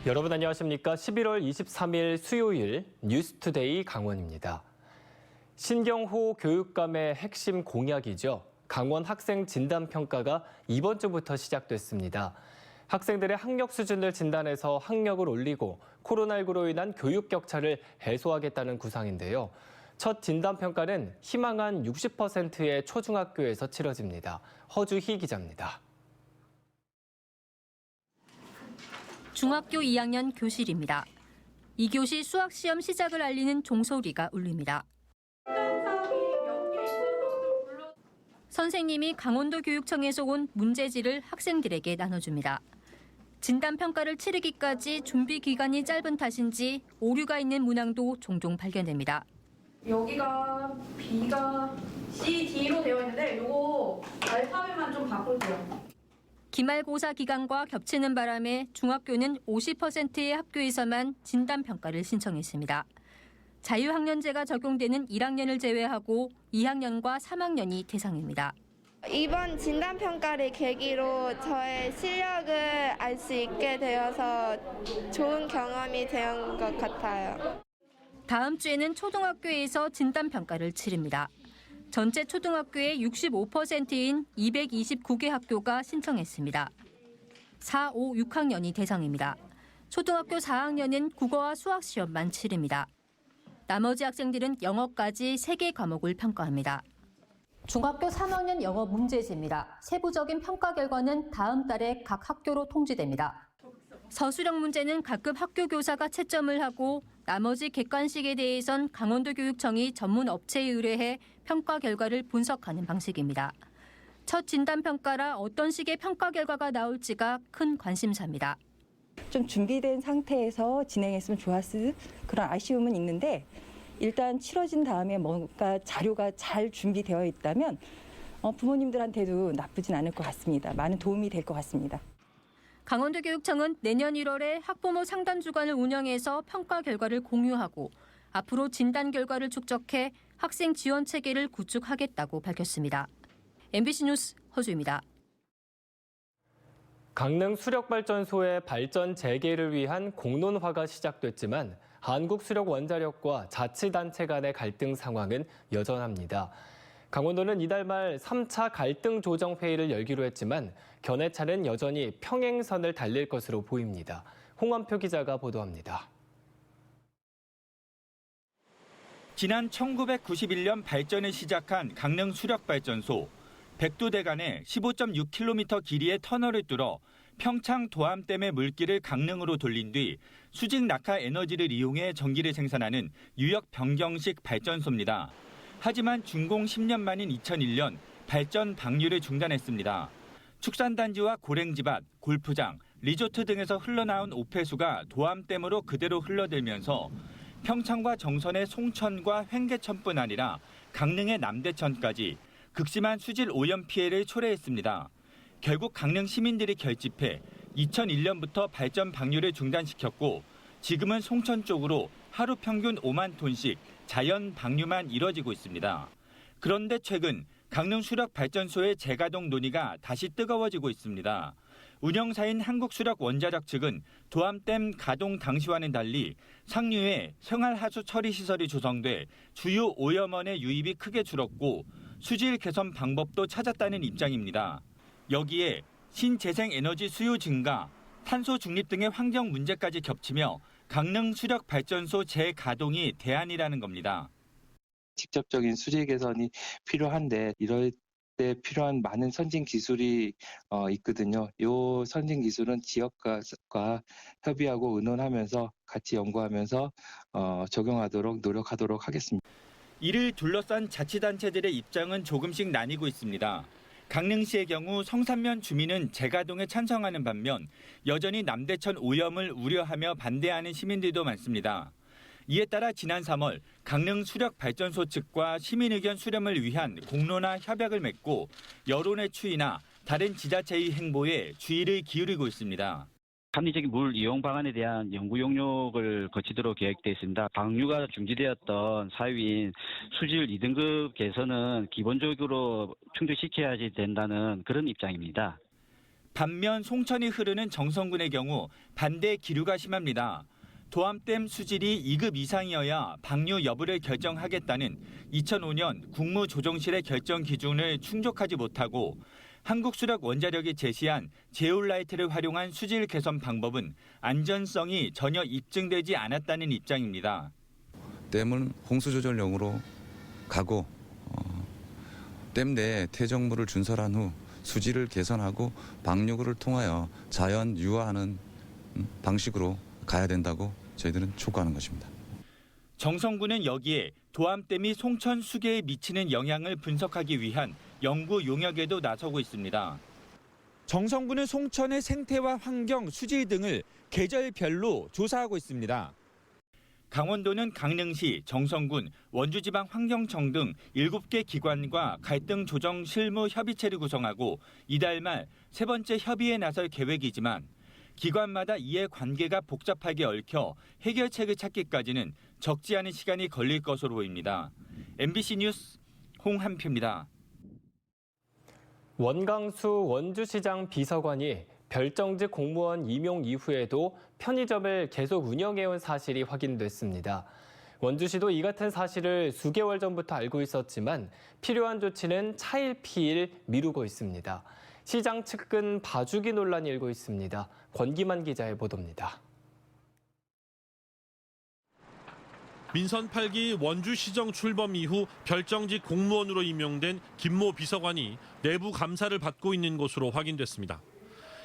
여러분 안녕하십니까? 11월 23일 수요일 뉴스투데이 강원입니다. 신경호 교육감의 핵심 공약이죠. 강원 학생 진단평가가 이번 주부터 시작됐습니다. 학생들의 학력 수준을 진단해서 학력을 올리고 코로나19로 인한 교육 격차를 해소하겠다는 구상인데요. 첫 진단평가는 희망한 60%의 초중학교에서 치러집니다. 허주희 기자입니다. 중학교 2학년 교실입니다. 2교시 수학시험 시작을 알리는 종소리가 울립니다. 선생님이 강원도 교육청에서 온 문제지를 학생들에게 나눠줍니다. 진단평가를 치르기까지 준비 기간이 짧은 탓인지 오류가 있는 문항도 종종 발견됩니다. 여기가 B가 C, D로 되어 있는데 이거 알파벳만 좀 바꿀게요. 기말고사 기간과 겹치는 바람에 중학교는 50%의 학교에서만 진단평가를 신청했습니다. 자유학년제가 적용되는 1학년을 제외하고 2학년과 3학년이 대상입니다. 이번 진단평가를 계기로 저의 실력을 알 수 있게 되어서 좋은 경험이 된 것 같아요. 다음 주에는 초등학교에서 진단평가를 치릅니다. 전체 초등학교의 65%인 229개 학교가 신청했습니다. 4, 5, 6학년이 대상입니다. 초등학교 4학년은 국어와 수학 시험만 치릅니다. 나머지 학생들은 영어까지 3개 과목을 평가합니다. 중학교 3학년 영어 문제지입니다. 세부적인 평가 결과는 다음 달에 각 학교로 통지됩니다. 서술형 문제는 각급 학교 교사가 채점을 하고 나머지 객관식에 대해선 강원도 교육청이 전문 업체에 의뢰해 평가 결과를 분석하는 방식입니다. 첫 진단평가라 어떤 식의 평가 결과가 나올지가 큰 관심사입니다. 좀 준비된 상태에서 진행했으면 좋았을 그런 아쉬움은 있는데 일단 치러진 다음에 뭔가 자료가 잘 준비되어 있다면 부모님들한테도 나쁘진 않을 것 같습니다. 많은 도움이 될 것 같습니다. 강원도 교육청은 내년 1월에 학부모 상담 주간을 운영해서 평가 결과를 공유하고 앞으로 진단 결과를 축적해 학생 지원 체계를 구축하겠다고 밝혔습니다. MBC 뉴스 허주입니다. 강릉 수력발전소의 발전 재개를 위한 공론화가 시작됐지만 한국수력원자력과 자치단체 간의 갈등 상황은 여전합니다. 강원도는 이달 말 3차 갈등 조정 회의를 열기로 했지만 견해차는 여전히 평행선을 달릴 것으로 보입니다. 홍원표 기자가 보도합니다. 지난 1991년 발전을 시작한 강릉 수력발전소. 백두대간에 15.6km 길이의 터널을 뚫어 평창 도암댐의 물길을 강릉으로 돌린 뒤 수직 낙하 에너지를 이용해 전기를 생산하는 유역 변경식 발전소입니다. 하지만 준공 10년 만인 2001년 발전 방류를 중단했습니다. 축산단지와 고랭지밭, 골프장, 리조트 등에서 흘러나온 오폐수가 도암댐으로 그대로 흘러들면서 평창과 정선의 송천과 횡계천뿐 아니라 강릉의 남대천까지 극심한 수질 오염 피해를 초래했습니다. 결국 강릉 시민들이 결집해 2001년부터 발전 방류를 중단시켰고 지금은 송천 쪽으로 하루 평균 5만 톤씩 자연 방류만 이뤄지고 있습니다. 그런데 최근 강릉 수력발전소의 재가동 논의가 다시 뜨거워지고 있습니다. 운영사인 한국수력원자력 측은 도암댐 가동 당시와는 달리 상류에 생활하수 처리 시설이 조성돼 주요 오염원의 유입이 크게 줄었고 수질 개선 방법도 찾았다는 입장입니다. 여기에 신재생 에너지 수요 증가, 탄소 중립 등의 환경 문제까지 겹치며 강릉 수력발전소 재가동이 대안이라는 겁니다. 직접적인 수질 개선이 필요한데 이럴 때 필요한 많은 선진 기술이 있거든요. 이 선진 기술은 지역과 협의하고 의논하면서 같이 연구하면서 적용하도록 노력하도록 하겠습니다. 이를 둘러싼 자치단체들의 입장은 조금씩 나뉘고 있습니다. 강릉시의 경우 성산면 주민은 재가동에 찬성하는 반면 여전히 남대천 오염을 우려하며 반대하는 시민들도 많습니다. 이에 따라 지난 3월 강릉 수력발전소 측과 시민의견 수렴을 위한 공론화 협약을 맺고 여론의 추이나 다른 지자체의 행보에 주의를 기울이고 있습니다. 합리적인 물 이용 방안에 대한 연구 용역을 거치도록 계획되어 있습니다. 방류가 중지되었던 사유인 수질 2등급 개선은 기본적으로 충족시켜야 된다는 그런 입장입니다. 반면 송천이 흐르는 정성군의 경우 반대 기류가 심합니다. 도암댐 수질이 2급 이상이어야 방류 여부를 결정하겠다는 2005년 국무조정실의 결정 기준을 충족하지 못하고 한국수력원자력이 제시한 제올라이트를 활용한 수질 개선 방법은 안전성이 전혀 입증되지 않았다는 입장입니다. 댐은 홍수조절용으로 가고 댐 내에 퇴적물을 준설한 후 수질을 개선하고 방류구를 통하여 자연 유화하는 방식으로 가야 된다고 저희들은 촉구하는 것입니다. 정성군은 여기에 도암댐이 송천 수계에 미치는 영향을 분석하기 위한 연구 용역에도 나서고 있습니다. 정성군은 송천의 생태와 환경, 수질 등을 계절별로 조사하고 있습니다. 강원도는 강릉시, 정성군, 원주지방환경청 등 7개 기관과 갈등 조정 실무 협의체를 구성하고 이달 말 세 번째 협의에 나설 계획이지만 기관마다 이해 관계가 복잡하게 얽혀 해결책을 찾기까지는 적지 않은 시간이 걸릴 것으로 보입니다. MBC 뉴스 홍한표입니다. 원광수 원주시장 비서관이 별정직 공무원 임용 이후에도 편의점을 계속 운영해온 사실이 확인됐습니다. 원주시도 이 같은 사실을 수개월 전부터 알고 있었지만 필요한 조치는 차일피일 미루고 있습니다. 시장 측근 봐주기 논란이 일고 있습니다. 권기만 기자의 보도입니다. 민선 8기 원주시정 출범 이후 별정직 공무원으로 임용된 김모 비서관이 내부 감사를 받고 있는 것으로 확인됐습니다.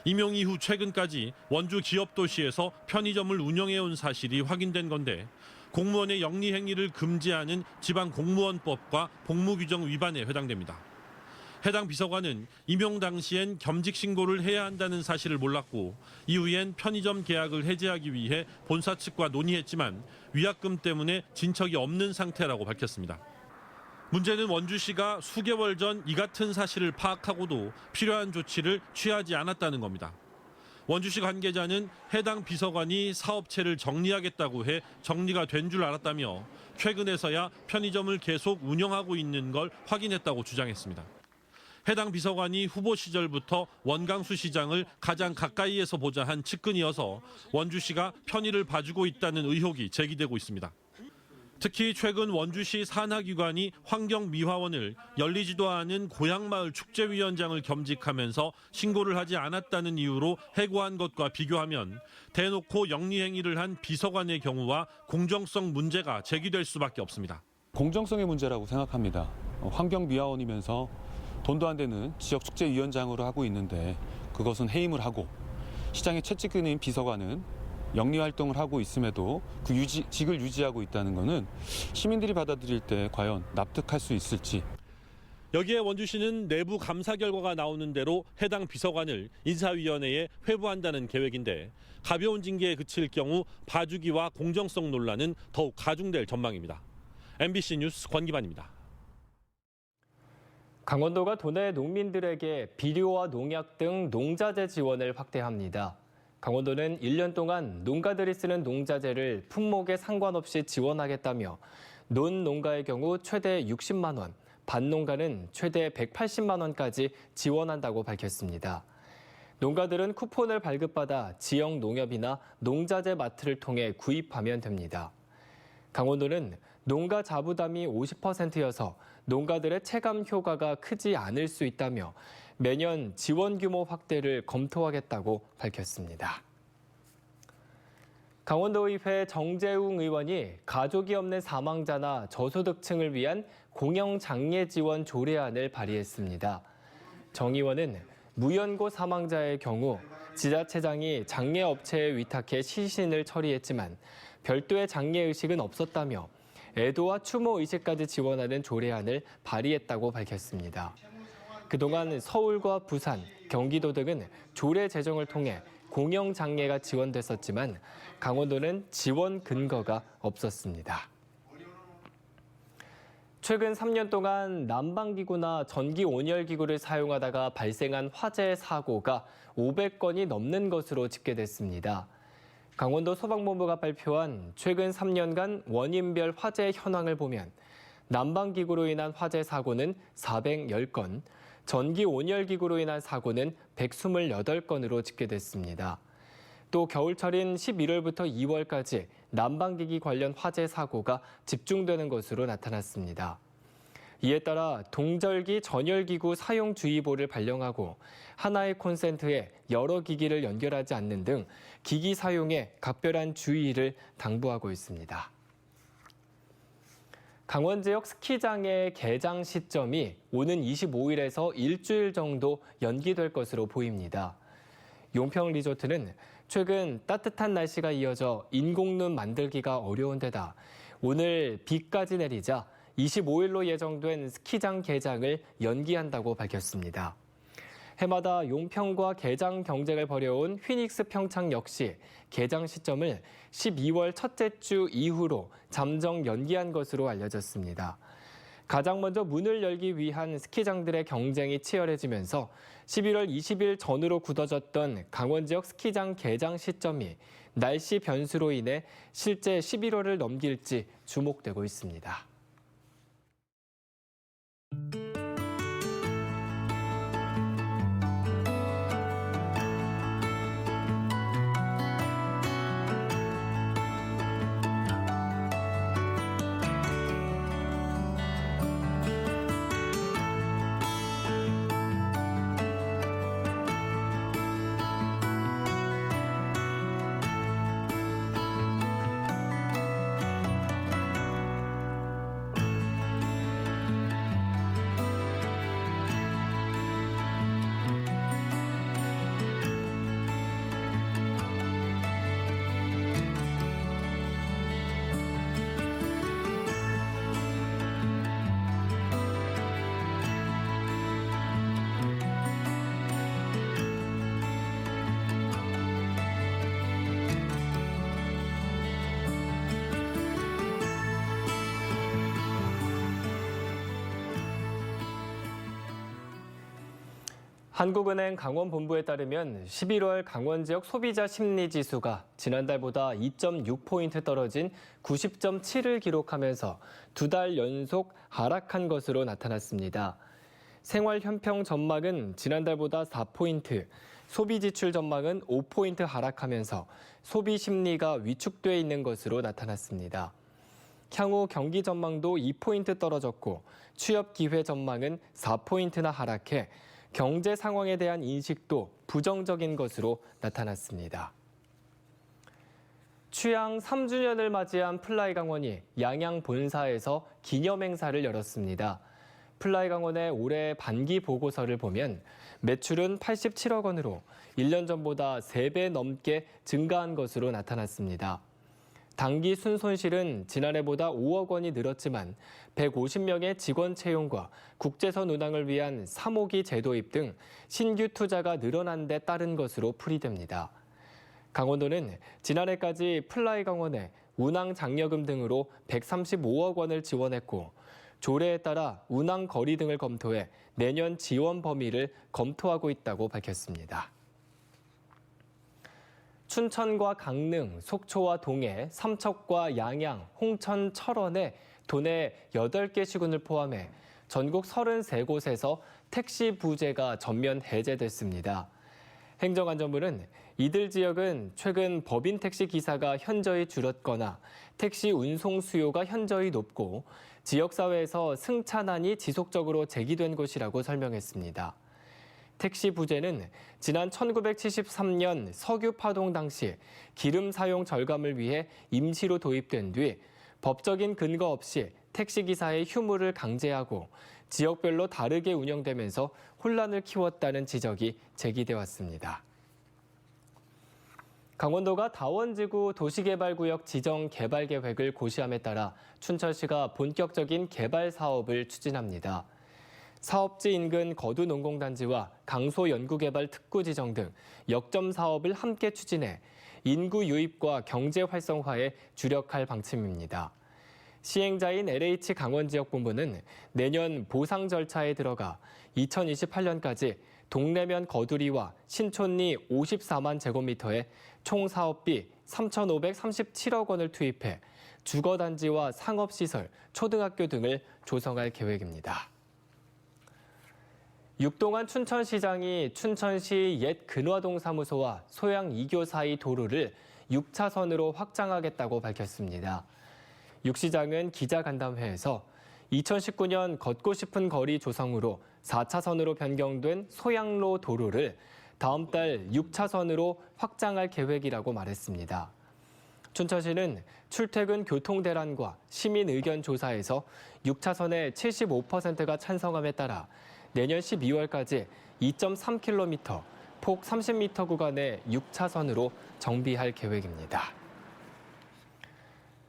임용 이후 최근까지 원주 기업도시에서 편의점을 운영해온 사실이 확인된 건데 공무원의 영리 행위를 금지하는 지방공무원법과 복무규정 위반에 해당됩니다. 해당 비서관은 임용 당시엔 겸직 신고를 해야 한다는 사실을 몰랐고 이후엔 편의점 계약을 해지하기 위해 본사 측과 논의했지만 위약금 때문에 진척이 없는 상태라고 밝혔습니다. 문제는 원주시가 수개월 전 이 같은 사실을 파악하고도 필요한 조치를 취하지 않았다는 겁니다. 원주시 관계자는 해당 비서관이 사업체를 정리하겠다고 해 정리가 된 줄 알았다며 최근에서야 편의점을 계속 운영하고 있는 걸 확인했다고 주장했습니다. 해당 비서관이 후보 시절부터 원광수 시장을 가장 가까이에서 보자 한 측근이어서 원주시가 편의를 봐주고 있다는 의혹이 제기되고 있습니다. 특히 최근 원주시 산하기관이 환경미화원을 열리지도 않은 고향마을 축제위원장을 겸직하면서 신고를 하지 않았다는 이유로 해고한 것과 비교하면 대놓고 영리행위를 한 비서관의 경우와 공정성 문제가 제기될 수밖에 없습니다. 공정성의 문제라고 생각합니다. 환경미화원이면서 돈도 안 되는 지역 축제위원장으로 하고 있는데 그것은 해임을 하고 시장의 최측근인 비서관은 영리 활동을 하고 있음에도 그 직을 유지하고 있다는 것은 시민들이 받아들일 때 과연 납득할 수 있을지. 여기에 원주시는 내부 감사 결과가 나오는 대로 해당 비서관을 인사위원회에 회부한다는 계획인데 가벼운 징계에 그칠 경우 봐주기와 공정성 논란은 더욱 가중될 전망입니다. MBC 뉴스 권기만입니다. 강원도가 도내 농민들에게 비료와 농약 등 농자재 지원을 확대합니다. 강원도는 1년 동안 농가들이 쓰는 농자재를 품목에 상관없이 지원하겠다며 논농가의 경우 최대 60만 원, 밭농가는 최대 180만 원까지 지원한다고 밝혔습니다. 농가들은 쿠폰을 발급받아 지역 농협이나 농자재 마트를 통해 구입하면 됩니다. 강원도는 농가 자부담이 50%여서 농가들의 체감 효과가 크지 않을 수 있다며 매년 지원 규모 확대를 검토하겠다고 밝혔습니다. 강원도의회 정재웅 의원이 가족이 없는 사망자나 저소득층을 위한 공영장례 지원 조례안을 발의했습니다. 정 의원은 무연고 사망자의 경우 지자체장이 장례업체에 위탁해 시신을 처리했지만 별도의 장례의식은 없었다며 애도와 추모의식까지 지원하는 조례안을 발의했다고 밝혔습니다. 그동안 서울과 부산, 경기도 등은 조례 제정을 통해 공영장례가 지원됐었지만 강원도는 지원 근거가 없었습니다. 최근 3년 동안 난방기구나 전기온열기구를 사용하다가 발생한 화재 사고가 500건이 넘는 것으로 집계됐습니다. 강원도 소방본부가 발표한 최근 3년간 원인별 화재 현황을 보면 난방기구로 인한 화재 사고는 410건, 전기 온열기구로 인한 사고는 128건으로 집계됐습니다. 또 겨울철인 11월부터 2월까지 난방기기 관련 화재 사고가 집중되는 것으로 나타났습니다. 이에 따라 동절기 전열기구 사용주의보를 발령하고 하나의 콘센트에 여러 기기를 연결하지 않는 등 기기 사용에 각별한 주의를 당부하고 있습니다. 강원 지역 스키장의 개장 시점이 오는 25일에서 일주일 정도 연기될 것으로 보입니다. 용평 리조트는 최근 따뜻한 날씨가 이어져 인공눈 만들기가 어려운 데다 오늘 비까지 내리자 25일로 예정된 스키장 개장을 연기한다고 밝혔습니다. 해마다 용평과 개장 경쟁을 벌여온 휘닉스 평창 역시 개장 시점을 12월 첫째 주 이후로 잠정 연기한 것으로 알려졌습니다. 가장 먼저 문을 열기 위한 스키장들의 경쟁이 치열해지면서 11월 20일 전후로 굳어졌던 강원 지역 스키장 개장 시점이 날씨 변수로 인해 실제 11월을 넘길지 주목되고 있습니다. 한국은행 강원본부에 따르면 11월 강원 지역 소비자 심리지수가 지난달보다 2.6포인트 떨어진 90.7을 기록하면서 2달 연속 하락한 것으로 나타났습니다. 생활현평 전망은 지난달보다 4포인트, 소비지출 전망은 5포인트 하락하면서 소비 심리가 위축돼 있는 것으로 나타났습니다. 향후 경기 전망도 2포인트 떨어졌고 취업 기회 전망은 4포인트나 하락해 경제 상황에 대한 인식도 부정적인 것으로 나타났습니다. 취양 3주년을 맞이한 플라이강원이 양양 본사에서 기념행사를 열었습니다. 플라이강원의 올해 반기 보고서를 보면 매출은 87억 원으로 1년 전보다 3배 넘게 증가한 것으로 나타났습니다. 당기 순손실은 지난해보다 5억 원이 늘었지만 150명의 직원 채용과 국제선 운항을 위한 3호기 제도입 등 신규 투자가 늘어난 데 따른 것으로 풀이됩니다. 강원도는 지난해까지 플라이강원에 운항 장려금 등으로 135억 원을 지원했고 조례에 따라 운항 거리 등을 검토해 내년 지원 범위를 검토하고 있다고 밝혔습니다. 춘천과 강릉, 속초와 동해, 삼척과 양양, 홍천, 철원에 도내 8개 시군을 포함해 전국 33곳에서 택시 부재가 전면 해제됐습니다. 행정안전부는 이들 지역은 최근 법인 택시 기사가 현저히 줄었거나 택시 운송 수요가 현저히 높고 지역사회에서 승차난이 지속적으로 제기된 곳이라고 설명했습니다. 택시 부재는 지난 1973년 석유 파동 당시 기름 사용 절감을 위해 임시로 도입된 뒤 법적인 근거 없이 택시기사의 휴무를 강제하고 지역별로 다르게 운영되면서 혼란을 키웠다는 지적이 제기돼 왔습니다. 강원도가 다원지구 도시개발구역 지정 개발 계획을 고시함에 따라 춘천시가 본격적인 개발 사업을 추진합니다. 사업지 인근 거두 농공단지와 강소 연구개발 특구 지정 등 역점 사업을 함께 추진해 인구 유입과 경제 활성화에 주력할 방침입니다. 시행자인 LH 강원지역본부는 내년 보상 절차에 들어가 2028년까지 동래면 거두리와 신촌리 54만 제곱미터에 총 사업비 3,537억 원을 투입해 주거단지와 상업시설, 초등학교 등을 조성할 계획입니다. 육동안 춘천시장이 춘천시 옛 근화동 사무소와 소양 2교 사이 도로를 6차선으로 확장하겠다고 밝혔습니다. 육 시장은 기자간담회에서 2019년 걷고 싶은 거리 조성으로 4차선으로 변경된 소양로 도로를 다음 달 6차선으로 확장할 계획이라고 말했습니다. 춘천시는 출퇴근 교통 대란과 시민 의견 조사에서 6차선의 75%가 찬성함에 따라 내년 12월까지 2.3km, 폭 30m 구간의 6차선으로 정비할 계획입니다.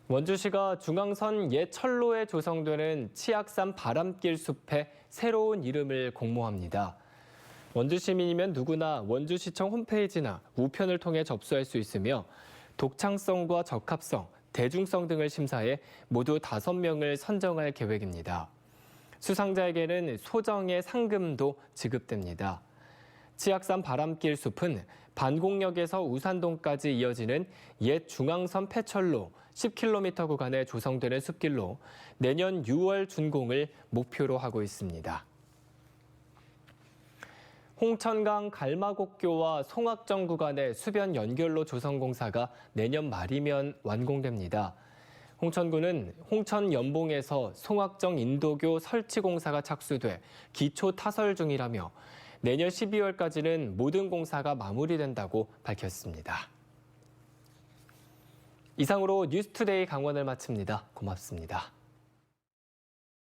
원주시가 중앙선 옛 철로에 조성되는 치악산 바람길 숲에 새로운 이름을 공모합니다. 원주 시민이면 누구나 원주시청 홈페이지나 우편을 통해 접수할 수 있으며 독창성과 적합성, 대중성 등을 심사해 모두 5명을 선정할 계획입니다. 수상자에게는 소정의 상금도 지급됩니다. 치악산 바람길 숲은 반곡역에서 우산동까지 이어지는 옛 중앙선 폐철로 10km 구간에 조성되는 숲길로 내년 6월 준공을 목표로 하고 있습니다. 홍천강 갈마곡교와 송악정 구간의 수변 연결로 조성 공사가 내년 말이면 완공됩니다. 홍천군은 홍천 연봉에서 송악정 인도교 설치 공사가 착수돼 기초 타설 중이라며 내년 12월까지는 모든 공사가 마무리된다고 밝혔습니다. 이상으로 뉴스투데이 강원을 마칩니다. 고맙습니다.